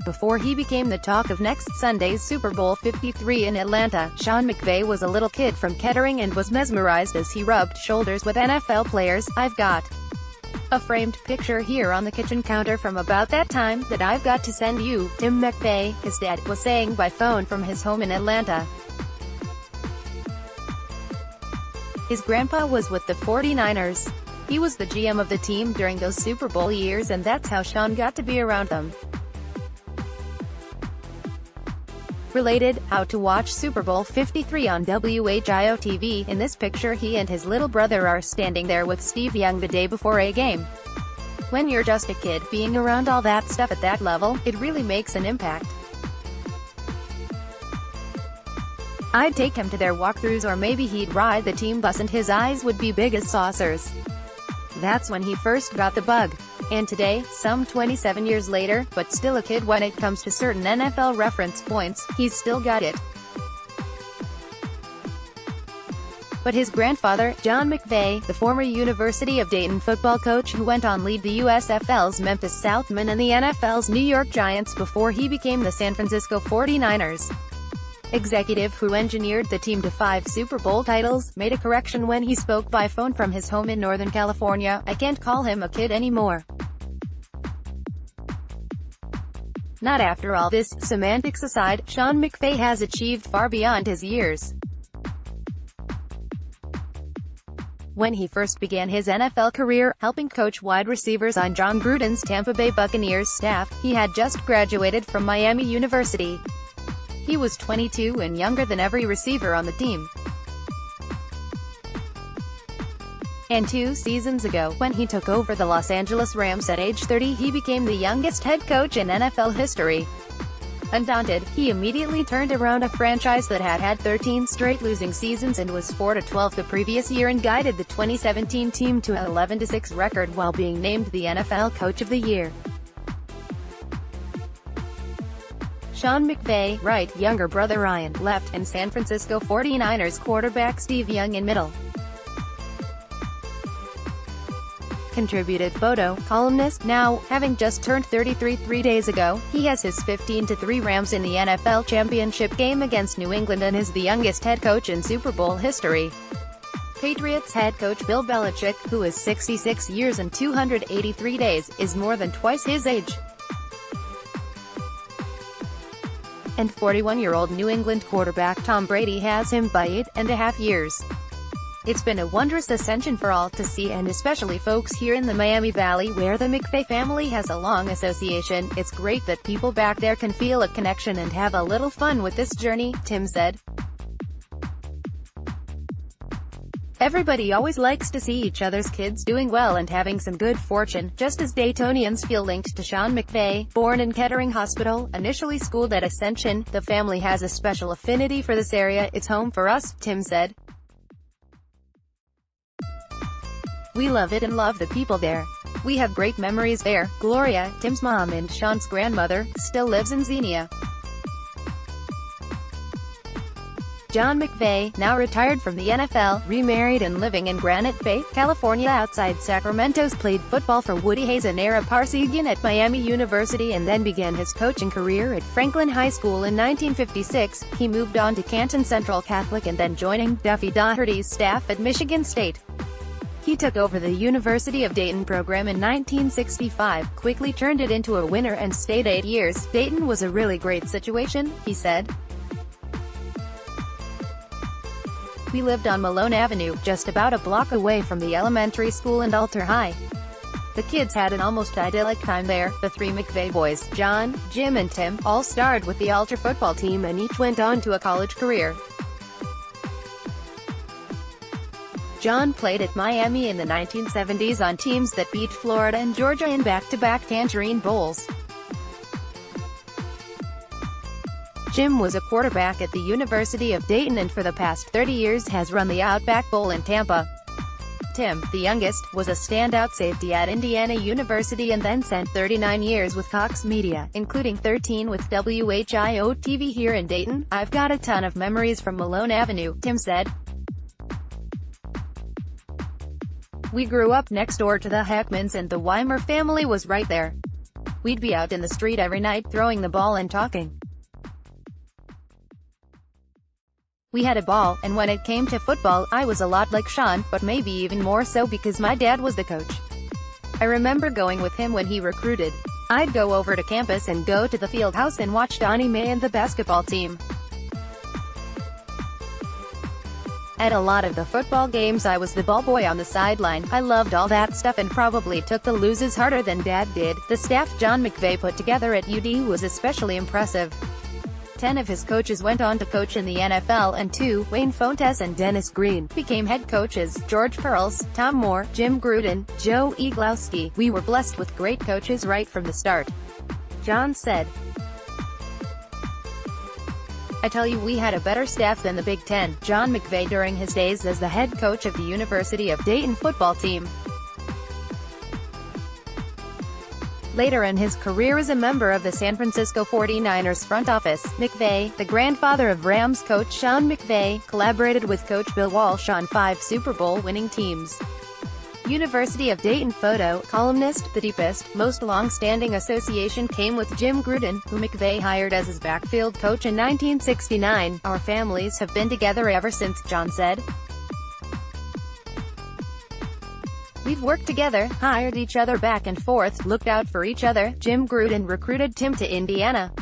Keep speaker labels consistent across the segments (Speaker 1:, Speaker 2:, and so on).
Speaker 1: before he became the talk of next Sunday's Super Bowl 53 in Atlanta. Sean McVay was a little kid from Kettering and was mesmerized as he rubbed shoulders with NFL players. "I've got a framed picture here on the kitchen counter from about that time that I've got to send you," Tim McVay, his dad, was saying by phone from his home in Atlanta. His grandpa was with the 49ers. He was the GM of the team during those Super Bowl years, and that's how Sean got to be around them. Related, how to watch Super Bowl 53 on WHIO TV. In this picture, he and his little brother are standing there with Steve Young the day before a game. When you're just a kid, being around all that stuff at that level, it really makes an impact. "I'd take him to their walkthroughs, or maybe he'd ride the team bus and his eyes would be big as saucers. That's when he first got the bug. And today, some 27 years later, but still a kid when it comes to certain NFL reference points, he's still got it." But his grandfather, John McVay, the former University of Dayton football coach who went on lead the USFL's Memphis Southmen and the NFL's New York Giants before he became the San Francisco 49ers executive who engineered the team to 5 Super Bowl titles, made a correction when he spoke by phone from his home in Northern California. "I can't call him a kid anymore. Not after all this." Semantics aside, Sean McVay has achieved far beyond his years. When he first began his NFL career, helping coach wide receivers on John Gruden's Tampa Bay Buccaneers staff, he had just graduated from Miami University. He was 22 and younger than every receiver on the team. And 2 seasons ago, when he took over the Los Angeles Rams at age 30, he became the youngest head coach in NFL history. Undaunted, he immediately turned around a franchise that had had 13 straight losing seasons and was 4-12 the previous year, and guided the 2017 team to an 11-6 record while being named the NFL Coach of the Year. Sean McVay, right, younger brother Ryan, left, and San Francisco 49ers quarterback Steve Young in middle. Contributed photo, columnist. Now, having just turned 33 3 days ago, he has his 15-3 Rams in the NFL championship game against New England and is the youngest head coach in Super Bowl history. Patriots head coach Bill Belichick, who is 66 years and 283 days, is more than twice his age. And 41-year-old New England quarterback Tom Brady has him by 8.5 years. It's been a wondrous ascension for all to see, and especially folks here in the Miami Valley where the McVay family has a long association. "It's great that people back there can feel a connection and have a little fun with this journey," Tim said. "Everybody always likes to see each other's kids doing well and having some good fortune, just as Daytonians feel linked to Sean McVay. Born in Kettering Hospital, initially schooled at Ascension, the family has a special affinity for this area. It's home for us," Tim said. "We love it and love the people there. We have great memories there." Gloria, Tim's mom and Sean's grandmother, still lives in Xenia. John McVay, now retired from the NFL, remarried and living in Granite Bay, California outside Sacramento, played football for Woody Hayes and Ara Parseghian at Miami University and then began his coaching career at Franklin High School in 1956. He moved on to Canton Central Catholic and then joining Duffy Daugherty's staff at Michigan State. He took over the University of Dayton program in 1965, quickly turned it into a winner and stayed 8 years. "Dayton was a really great situation," he said. "We lived on Malone Avenue, just about a block away from the elementary school and Alter High. The kids had an almost idyllic time there." The 3 McVay boys, John, Jim and Tim, all starred with the Alter football team and each went on to a college career. John played at Miami in the 1970s on teams that beat Florida and Georgia in back-to-back Tangerine Bowls. Jim was a quarterback at the University of Dayton and for the past 30 years has run the Outback Bowl in Tampa. Tim, the youngest, was a standout safety at Indiana University and then spent 39 years with Cox Media, including 13 with WHIO TV here in Dayton. "I've got a ton of memories from Malone Avenue," Tim said. "We grew up next door to the Heckmans and the Weimer family was right there. We'd be out in the street every night, throwing the ball and talking. We had a ball, and when it came to football, I was a lot like Sean, but maybe even more so because my dad was the coach. I remember going with him when he recruited. I'd go over to campus and go to the field house and watch Donnie Mae and the basketball team. At a lot of the football games I was the ball boy on the sideline. I loved all that stuff and probably took the losses harder than Dad did. The staff John McVay put together at UD was especially impressive. 10 of his coaches went on to coach in the NFL, and 2, Wayne Fontes and Dennis Green, became head coaches. George Pearls, Tom Moore, Jim Gruden, Joe Iglowski. We were blessed with great coaches right from the start, John said. I tell you, we had a better staff than the Big Ten. John McVay during his days as the head coach of the University of Dayton football team. Later in his career as a member of the San Francisco 49ers front office, McVay, the grandfather of Rams coach Sean McVay, collaborated with coach Bill Walsh on 5 Super Bowl winning teams. University of Dayton photo columnist. The deepest, most long-standing association came with Jim Gruden, who McVay hired as his backfield coach in 1969. Our families have been together ever since, John said. We've worked together, hired each other back and forth, looked out for each other. Jim Gruden recruited Tim to Indiana.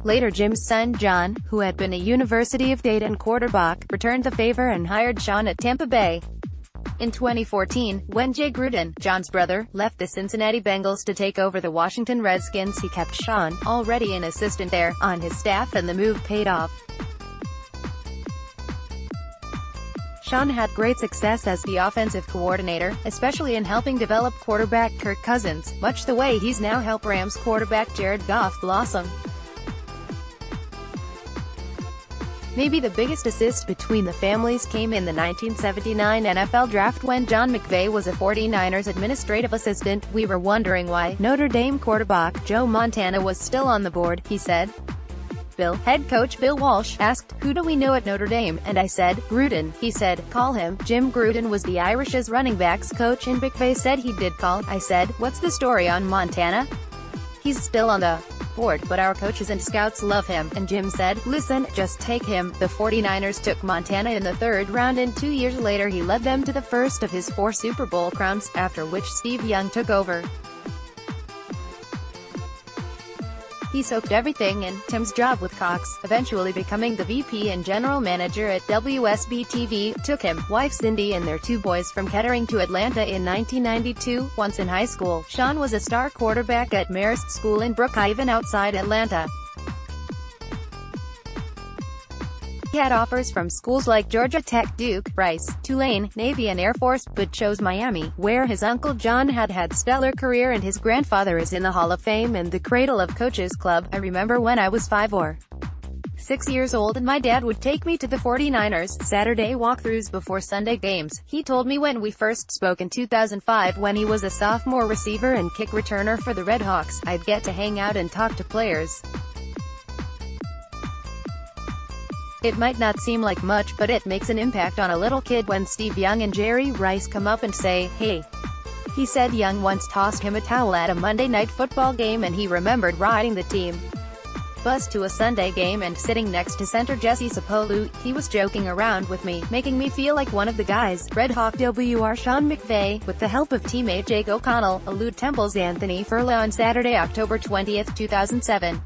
Speaker 1: Later Jim's son John, who had been a University of Dayton quarterback, returned the favor and hired Sean at Tampa Bay. In 2014, when Jay Gruden, John's brother, left the Cincinnati Bengals to take over the Washington Redskins, he kept Sean, already an assistant there, on his staff, and the move paid off. Sean had great success as the offensive coordinator, especially in helping develop quarterback Kirk Cousins, much the way he's now helped Rams quarterback Jared Goff blossom. Maybe the biggest assist between the families came in the 1979 NFL Draft when John McVay was a 49ers administrative assistant. We were wondering why Notre Dame quarterback Joe Montana was still on the board, he said. Head coach Bill Walsh asked, "Who do we know at Notre Dame?" And I said, "Gruden." He said, "Call him." Jim Gruden was the Irish's running backs coach, and McVay said he did call. I said, "What's the story on Montana? He's still on the board, but our coaches and scouts love him." And Jim said, "Listen, just take him." The 49ers took Montana in the 3rd round, and 2 years later he led them to the first of his 4 Super Bowl crowns, after which Steve Young took over. He soaked everything in. Tim's job with Cox, eventually becoming the VP and general manager at WSB-TV, took him, wife Cindy and their 2 boys from Kettering to Atlanta in 1992. Once in high school, Sean was a star quarterback at Marist School in Brookhaven outside Atlanta. He had offers from schools like Georgia Tech, Duke, Rice, Tulane, Navy and Air Force, but chose Miami, where his uncle John had had stellar career and his grandfather is in the Hall of Fame and the Cradle of Coaches Club. I remember when I was 5 or 6 years old and my dad would take me to the 49ers Saturday walkthroughs before Sunday games. He told me when we first spoke in 2005 when he was a sophomore receiver and kick returner for the Red Hawks, I'd get to hang out and talk to players. It might not seem like much, but it makes an impact on a little kid when Steve Young and Jerry Rice come up and say, "Hey." He said Young once tossed him a towel at a Monday night football game and he remembered riding the team bus to a Sunday game and sitting next to center Jesse Sapolu. He was joking around with me, making me feel like one of the guys. Red Hawk WR Sean McVay, with the help of teammate Jake O'Connell, elude Temple's Anthony Furlow on Saturday, October 20, 2007.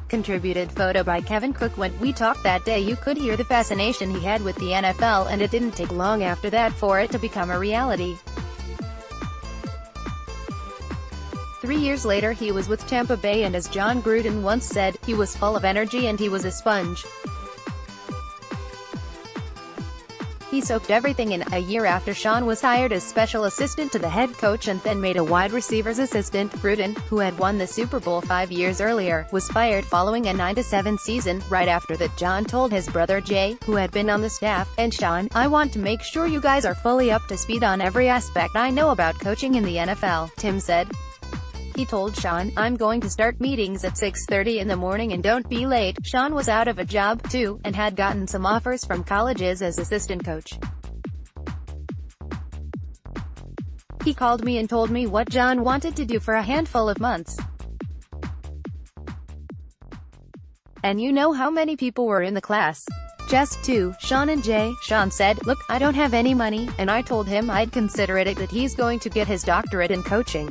Speaker 1: Contributed photo by Kevin Cook. When we talked that day you could hear the fascination he had with the NFL, and it didn't take long after that for it to become a reality. 3 years later he was with Tampa Bay, and as John Gruden once said, he was full of energy and he was a sponge. He soaked everything in. A year after Sean was hired as special assistant to the head coach and then made a wide receivers assistant, Gruden, who had won the Super Bowl 5 years earlier, was fired following a 9-7 season. Right after that, John told his brother Jay, who had been on the staff, and Sean, "I want to make sure you guys are fully up to speed on every aspect I know about coaching in the NFL," Tim said. He told Sean, "I'm going to start meetings at 6:30 in the morning and don't be late." Sean was out of a job, too, and had gotten some offers from colleges as assistant coach. He called me and told me what John wanted to do for a handful of months. And you know how many people were in the class? Just two, Sean and Jay. Sean said, "Look, I don't have any money," and I told him I'd consider it that he's going to get his doctorate in coaching.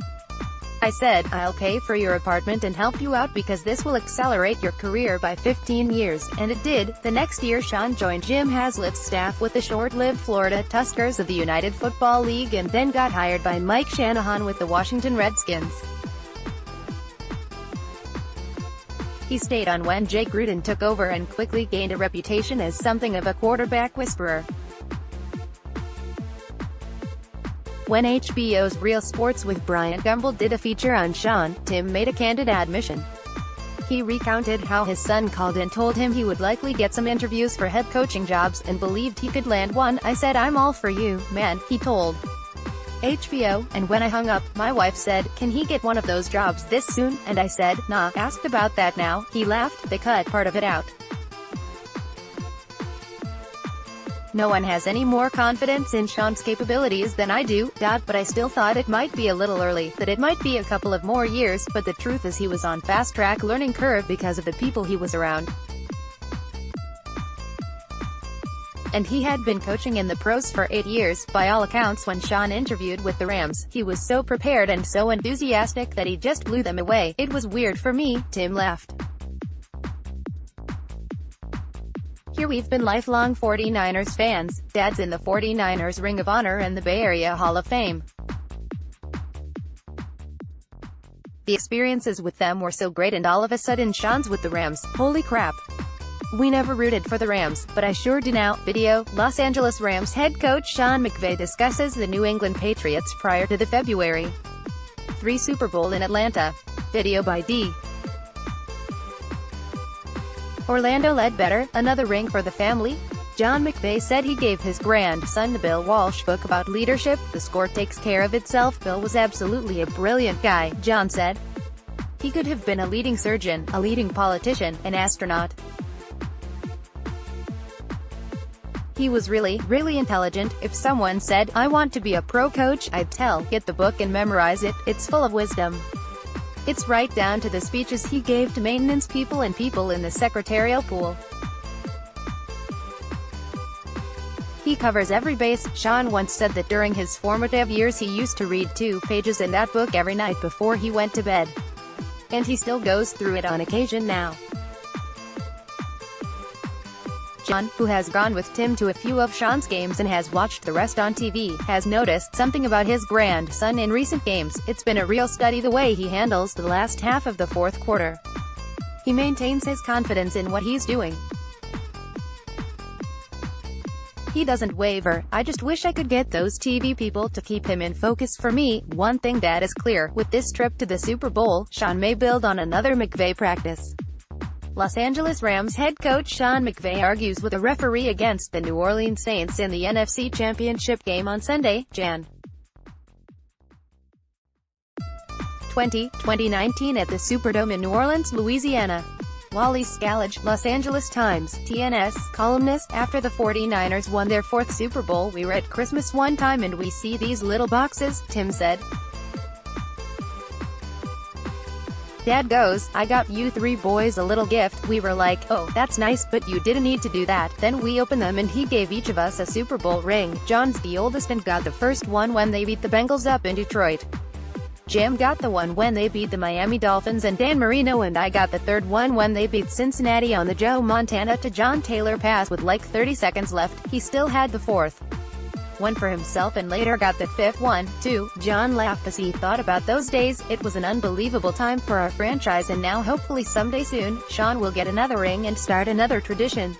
Speaker 1: I said, "I'll pay for your apartment and help you out because this will accelerate your career by 15 years, and it did. The next year Sean joined Jim Haslett's staff with the short-lived Florida Tuskers of the United Football League and then got hired by Mike Shanahan with the Washington Redskins. He stayed on when Jay Gruden took over and quickly gained a reputation as something of a quarterback whisperer. When HBO's Real Sports with Brian Gumbel did a feature on Sean, Tim made a candid admission. He recounted how his son called and told him he would likely get some interviews for head coaching jobs, and believed he could land one. "I said, I'm all for you, man," he told HBO, "and when I hung up, my wife said, 'Can he get one of those jobs this soon?' And I said, 'Nah, asked about that now.'" He laughed. "They cut part of it out. No one has any more confidence in Sean's capabilities than I do, but I still thought it might be a little early, that it might be a couple of more years, but the truth is he was on fast-track learning curve because of the people he was around. And he had been coaching in the pros for 8 years. By all accounts, when Sean interviewed with the Rams, he was so prepared and so enthusiastic that he just blew them away. It was weird for me," Tim laughed. "Here we've been lifelong 49ers fans. Dad's in the 49ers Ring of Honor and the Bay Area Hall of Fame. The experiences with them were so great, and all of a sudden Sean's with the Rams. Holy crap. We never rooted for the Rams, but I sure do now." Video, Los Angeles Rams head coach Sean McVay discusses the New England Patriots prior to the February 3 Super Bowl in Atlanta. Video by D. Orlando Ledbetter, another ring for the family? John McVay said he gave his grandson the Bill Walsh book about leadership. "The score takes care of itself. Bill was absolutely a brilliant guy," John said. "He could have been a leading surgeon, a leading politician, an astronaut. He was really, really intelligent. If someone said, 'I want to be a pro coach,' I'd tell, 'Get the book and memorize it. It's full of wisdom.' It's right down to the speeches he gave to maintenance people and people in the secretarial pool. He covers every base." Sean once said that during his formative years he used to read 2 pages in that book every night before he went to bed. And he still goes through it on occasion now. John, who has gone with Tim to a few of Sean's games and has watched the rest on TV, has noticed something about his grandson in recent games. "It's been a real study the way he handles the last half of the fourth quarter. He maintains his confidence in what he's doing. He doesn't waver. I just wish I could get those TV people to keep him in focus for me." One thing that is clear, with this trip to the Super Bowl, Sean may build on another McVay practice. Los Angeles Rams head coach Sean McVay argues with a referee against the New Orleans Saints in the NFC Championship game on Sunday, Jan. 2019 at the Superdome in New Orleans, Louisiana. Wally Scalage, Los Angeles Times, TNS, columnist. "After the 49ers won their 4th Super Bowl, we were at Christmas one time and we see these little boxes," Tim said. "Dad goes, 'I got you 3 boys a little gift.' We were like, 'Oh, that's nice, but you didn't need to do that.' Then we opened them and he gave each of us a Super Bowl ring. John's the oldest and got the first one when they beat the Bengals up in Detroit. Jim got the one when they beat the Miami Dolphins, and Dan Marino and I got the 3rd one when they beat Cincinnati on the Joe Montana to John Taylor pass with like 30 seconds left. He still had the 4th one for himself and later got the 5th one, too." John laughed as he thought about those days. "It was an unbelievable time for our franchise, and now hopefully someday soon, Sean will get another ring and start another tradition."